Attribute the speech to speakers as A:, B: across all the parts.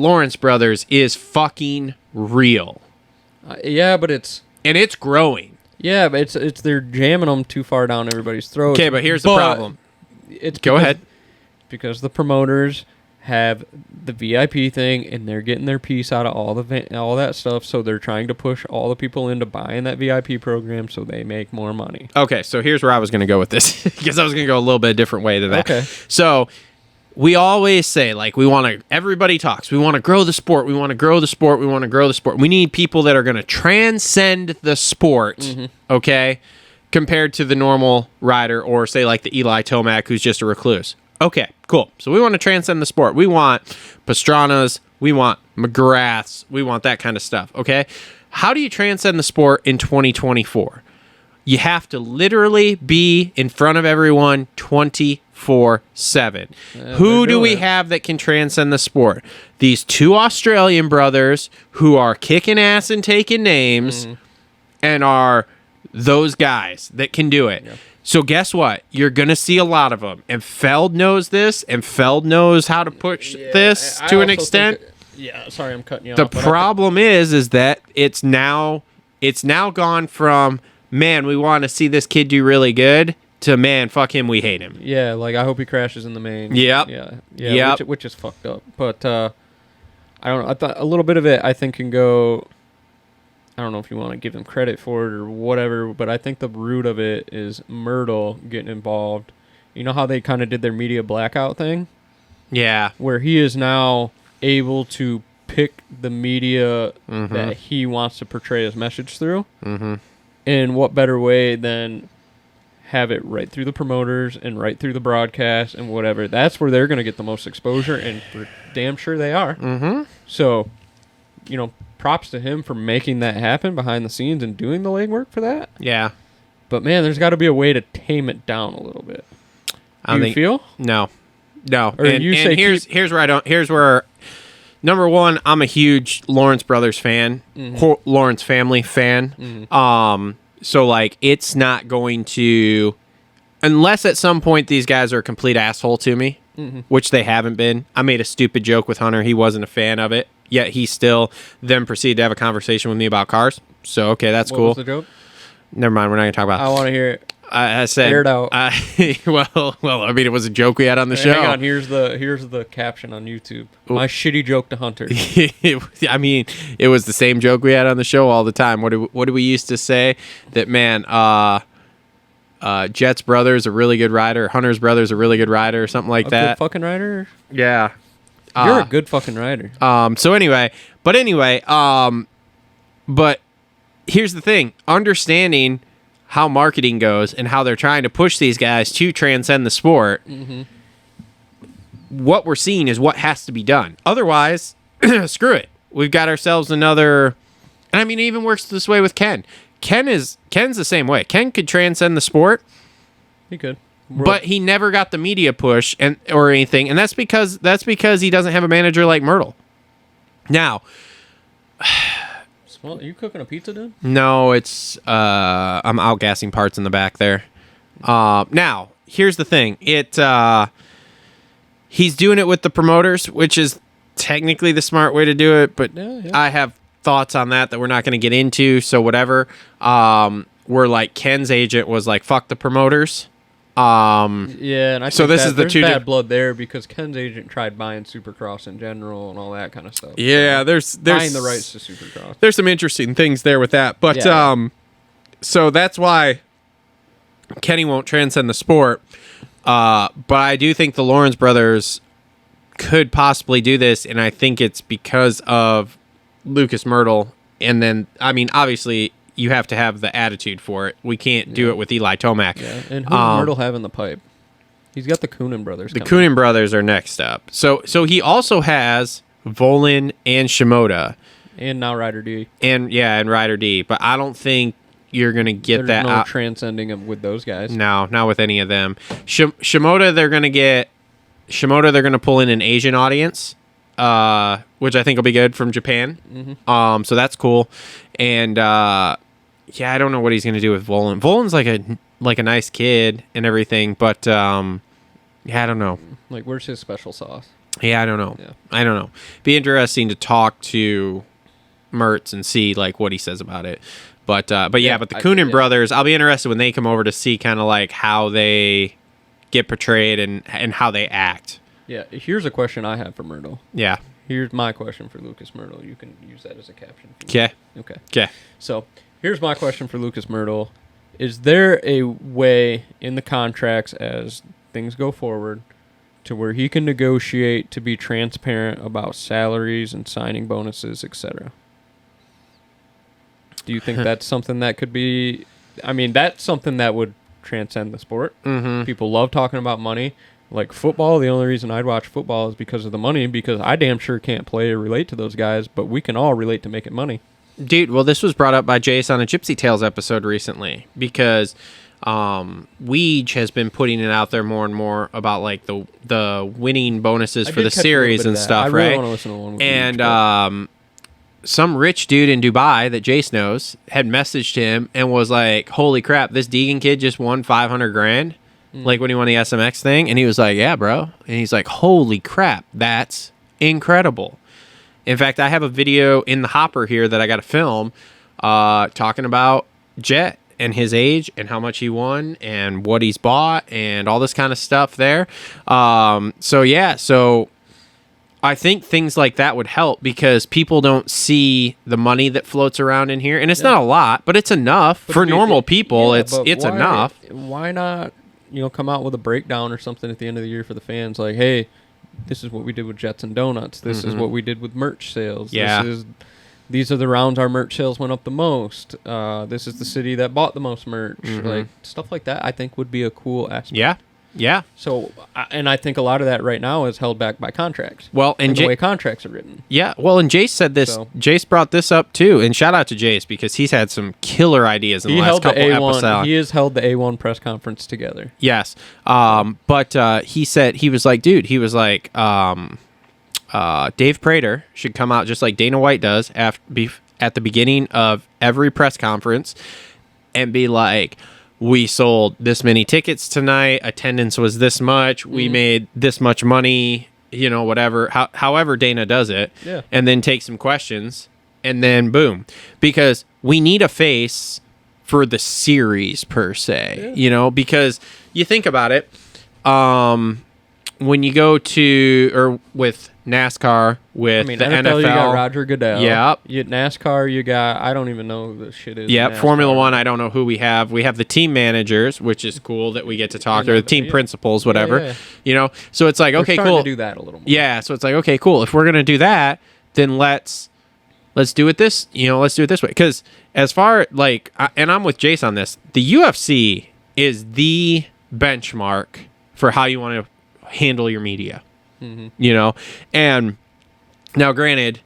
A: Lawrence brothers is fucking real.
B: Yeah, but it's
A: growing.
B: Yeah, but it's they're jamming them too far down everybody's throats.
A: Okay, but here's the problem.
B: Go
A: ahead.
B: Because the promoters have the VIP thing, and they're getting their piece out of all that stuff. So they're trying to push all the people into buying that VIP program, so they make more money.
A: Okay, so here's where I was going to go with this, because I was going to go a little bit different way to that.
B: Okay.
A: So we always say, like, everybody talks. We want to grow the sport. We want to grow the sport. We want to grow the sport. We need people that are going to transcend the sport, okay, compared to the normal rider, or say like the Eli Tomac, who's just a recluse. Okay, cool. So we want to transcend the sport. We want Pastranas. We want McGraths. We want that kind of stuff, okay? How do you transcend the sport in 2024? You have to literally be in front of everyone 24/7. Who do we have that can transcend the sport? These two Australian brothers who are kicking ass and taking names and are those guys that can do it. Yeah. So guess what? You're going to see a lot of them. And Feld knows this, and Feld knows how to push this to an extent.
B: Sorry, I'm cutting you off.
A: The problem is that it's now gone from, man, we want to see this kid do really good, to, man, fuck him, we hate him.
B: Yeah, like, I hope he crashes in the main.
A: Yep.
B: Yeah. Which is fucked up. But I don't know. I thought a little bit of it, I think, can go. I don't know if you want to give him credit for it or whatever, but I think the root of it is Myrtle getting involved. You know how they kind of did their media blackout thing?
A: Yeah.
B: Where he is now able to pick the media that he wants to portray his message through. And what better way than have it right through the promoters and right through the broadcast and whatever. That's where they're going to get the most exposure, and for damn sure they are. So, props to him for making that happen behind the scenes and doing the legwork for that.
A: Yeah.
B: But, man, there's got to be a way to tame it down a little bit. Do you feel?
A: No.
B: Or
A: here's where number one, I'm a huge Lawrence Brothers fan, Lawrence family fan. So, like, it's not going to, unless at some point these guys are a complete asshole to me, which they haven't been. I made a stupid joke with Hunter. He wasn't a fan of it. Yet he still then proceeded to have a conversation with me about cars. So, okay, that's cool.
B: What was the joke?
A: Never mind. We're not going to talk about it.
B: I want to hear it.
A: I said,
B: air it out.
A: well, I mean, it was a joke we had on the show.
B: Hang on. Here's the caption on YouTube. My shitty joke to Hunter.
A: I mean, it was the same joke we had on the show all the time. What do we used to say? That, man, Jet's brother's a really good rider. Hunter's brother's a really good rider, or something like that.
B: Good fucking rider?
A: Yeah.
B: You're a good fucking rider.
A: But here's the thing. Understanding how marketing goes and how they're trying to push these guys to transcend the sport, what we're seeing is what has to be done. Otherwise, screw it. We've got ourselves another... And I mean, it even works this way with Ken. Ken's the same way. Ken could transcend the sport.
B: He could.
A: But he never got the media push or anything, and that's because he doesn't have a manager like Myrtle. Now,
B: are you cooking a pizza, dude?
A: No, it's I'm outgassing parts in the back there. Now, here's the thing. He's doing it with the promoters, which is technically the smart way to do it, but I have thoughts on that we're not going to get into, so whatever. Where like Ken's agent was like, fuck the promoters.
B: And I
A: so this is the two
B: bad blood there, because Ken's agent tried buying Supercross in general and all that kind of stuff.
A: Yeah, there's
B: buying the rights to Supercross.
A: There's some interesting things there with that, but so that's why Kenny won't transcend the sport. But I do think the Lawrence brothers could possibly do this, and I think it's because of Lucas Myrtle. And then, I mean, obviously, you have to have the attitude for it. We can't do it with Eli Tomac.
B: Yeah. And who does Myrtle have in the pipe? He's got the Coonan brothers.
A: The Coonan brothers are next up. So he also has Volan and Shimoda.
B: And now Ryder D.
A: And Ryder D. But I don't think you're going to get
B: There's no transcending them with those guys.
A: No, not with any of them. Shimoda, they're going to pull in an Asian audience, which I think will be good, from Japan. So that's cool. And I don't know what he's going to do with Volan. Volan's like a nice kid and everything, but I don't know.
B: Like, where's his special sauce?
A: Yeah, I don't know.
B: Yeah.
A: I don't know. Be interesting to talk to Mertz and see like what he says about it. But the Coonan brothers, I'll be interested when they come over to see kind of like how they get portrayed and how they act.
B: Yeah, here's a question I have for Myrtle.
A: Yeah.
B: Here's my question for Lucas Myrtle. You can use that as a caption.
A: Okay.
B: Okay. So here's my question for Lucas Myrtle. Is there a way in the contracts as things go forward to where he can negotiate to be transparent about salaries and signing bonuses, etc.? Do you think that's something that could be... I mean, that's something that would transcend the sport.
A: Mm-hmm.
B: People love talking about money. Like football, the only reason I'd watch football is because of the money, because I damn sure can't play or relate to those guys, but we can all relate to making money.
A: Dude, well, this was brought up by Jace on a Gypsy Tales episode recently, because Weege has been putting it out there more and more about like the winning bonuses for the series and stuff, right? I really want to listen to one with Weege, some rich dude in Dubai that Jace knows had messaged him and was like, "Holy crap, this Deegan kid just won $500,000." Like when he won the SMX thing, and he was like, "Yeah, bro," and he's like, "Holy crap, that's incredible." In fact, I have a video in the hopper here that I got to film, talking about Jett and his age and how much he won and what he's bought and all this kind of stuff there. So I think things like that would help because people don't see the money that floats around in here, and it's not a lot, but it's enough for normal people. It's enough.
B: Why not? Come out with a breakdown or something at the end of the year for the fans, like, hey, this is what we did with Jettson Donuts. This is what we did with merch sales.
A: Yeah.
B: These are the rounds our merch sales went up the most. This is the city that bought the most merch. Like stuff like that, I think would be a cool aspect.
A: Yeah.
B: So, and I think a lot of that right now is held back by contracts.
A: Well, and
B: the way contracts are written.
A: Yeah. Well, and Jace said this. So, Jace brought this up too, and shout out to Jace because he's had some killer ideas in the last couple episodes.
B: He has held the A1 press conference together.
A: Yes. But he said he was like, dude. He was like, Dave Prater should come out just like Dana White does at the beginning of every press conference, and be like, we sold this many tickets tonight. Attendance was this much. We made this much money, whatever. However Dana does it.
B: Yeah. And
A: then take some questions and then boom. Because we need a face for the series per se, because you think about it. When you go to, with NASCAR, with the NFL,
B: you got Roger Goodell.
A: Yep.
B: NASCAR, you got, I don't even know who the shit is.
A: Yep. Formula One, I don't know who we have. We have the team managers, which is cool that we get to talk, or the team principals, whatever.
B: Yeah.
A: So it's like, okay, cool.
B: To do that a little more.
A: Yeah. So it's like, okay, cool. If we're gonna do that, then let's do it this. Let's do it this way. Because as far and I'm with Jace on this. The UFC is the benchmark for how you want to handle your media. And now granted,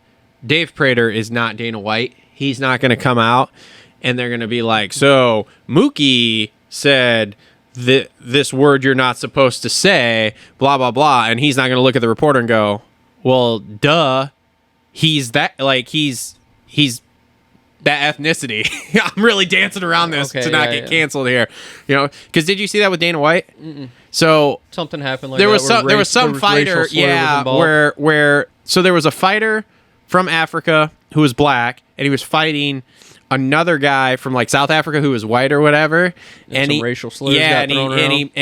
A: Dave Prater is not Dana White. He's not going to come out and they're going to be like, so Mookie said this word you're not supposed to say, blah, blah, blah. And he's not going to look at the reporter and go, well, duh, he's that ethnicity. I'm really dancing around this to not get canceled here. Because did you see that with Dana White?
B: Mm-mm.
A: So
B: something happened like
A: there
B: that.
A: There was some fighter, so there was a fighter from Africa who was black, and he was fighting another guy from like South Africa who was white or whatever,
B: and some racial slurs got thrown around.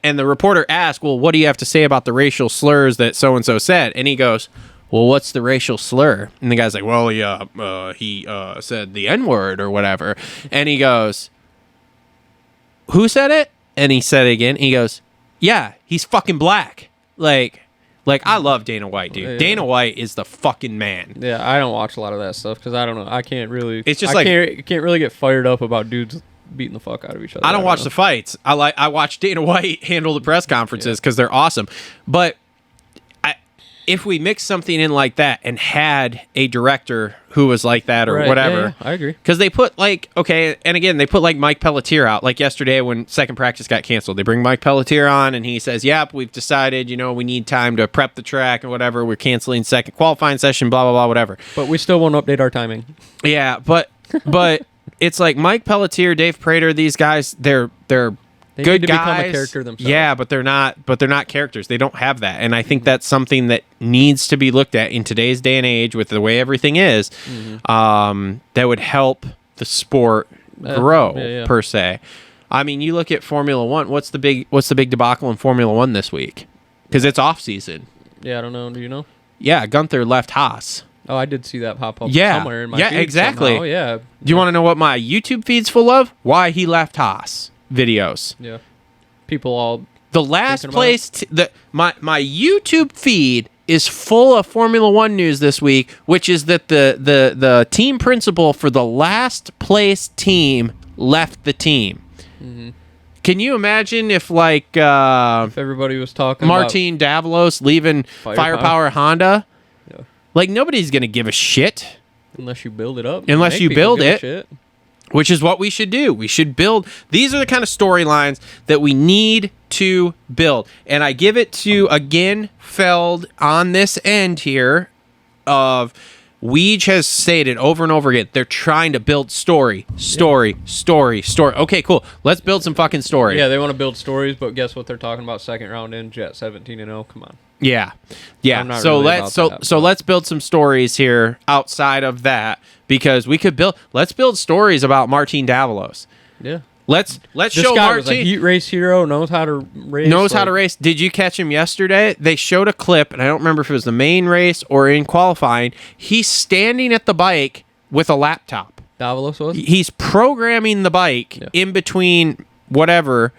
A: And the reporter asked, well, what do you have to say about the racial slurs that so and so said? And he goes, well, what's the racial slur? And the guy's like, well, he said the N-word or whatever. And he goes, who said it? And he said it again. And he goes, yeah, he's fucking black. Like I love Dana White, dude. Yeah. Dana White is the fucking man.
B: Yeah, I don't watch a lot of that stuff because I don't know. I can't really.
A: It's just
B: can't really get fired up about dudes beating the fuck out of each other.
A: I don't watch the fights. I watch Dana White handle the press conferences because they're awesome. But if we mix something in like that and had a director who was like that or whatever.
B: Yeah, I agree.
A: Because they put they put like Mike Pelletier out. Like yesterday when second practice got canceled, they bring Mike Pelletier on and he says, yep, we've decided, we need time to prep the track and whatever. We're canceling second qualifying session, blah, blah, blah, whatever.
B: But we still won't update our timing.
A: Yeah, but it's like Mike Pelletier, Dave Prater, these guys, they're
B: They
A: good
B: need to
A: guys.
B: become a character themselves.
A: Yeah, but they're not. But they're not characters. They don't have that, and I think that's something that needs to be looked at in today's day and age with the way everything is. That would help the sport grow per se. I mean, you look at Formula One. What's the big debacle in Formula One this week? Because it's off season.
B: Yeah, I don't know. Do you know?
A: Yeah, Gunther left Haas.
B: Oh, I did see that pop up
A: Yeah,
B: somewhere in my
A: yeah,
B: feed
A: exactly.
B: somehow. Yeah.
A: Do you want to know what my YouTube feed's full of? Why he left Haas videos.
B: Yeah. People all
A: The last place, my YouTube feed is full of Formula One news this week, which is that the team principal for the last place team left the team. Can you imagine if
B: if everybody was talking
A: Martin Davalos leaving Firepower Honda?
B: Yeah.
A: Like, nobody's going to give a shit.
B: Unless you build it up.
A: Unless you
B: Make people
A: build
B: give a
A: it.
B: shit.
A: Which is what we should do. We should build. These are the kind of storylines that we need to build. And I give it to, again, Feld on this end here of Weege has stated over and over again, they're trying to build story. Okay, cool. Let's build some fucking story.
B: Yeah, they want to build stories, but guess what they're talking about? Second round in, Jet 17-0. Come on.
A: Yeah.
B: I'm not
A: So
B: really
A: let's
B: about that,
A: so let's build some stories here outside of that, because we could let's build stories about Martin Davalos.
B: Yeah.
A: Let's
B: This
A: show
B: guy
A: Martin
B: was a heat race hero, knows how to race.
A: how to race. Did you catch him yesterday? They showed a clip, and I don't remember if it was the main race or in qualifying. He's standing at the bike with a laptop.
B: Davalos was?
A: He's programming the bike in between whatever.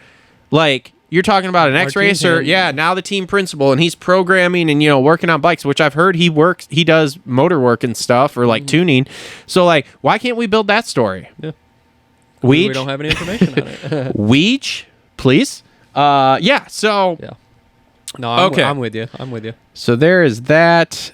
A: Like, you're talking about an X-Racer. Yeah, now the team principal, and he's programming and, working on bikes, which I've heard he does motor work and stuff, or like tuning. So, like, why can't we build that story?
B: Yeah.
A: We
B: don't have any information on it.
A: Weege, please. So
B: Yeah. No, I'm with you.
A: So there is that.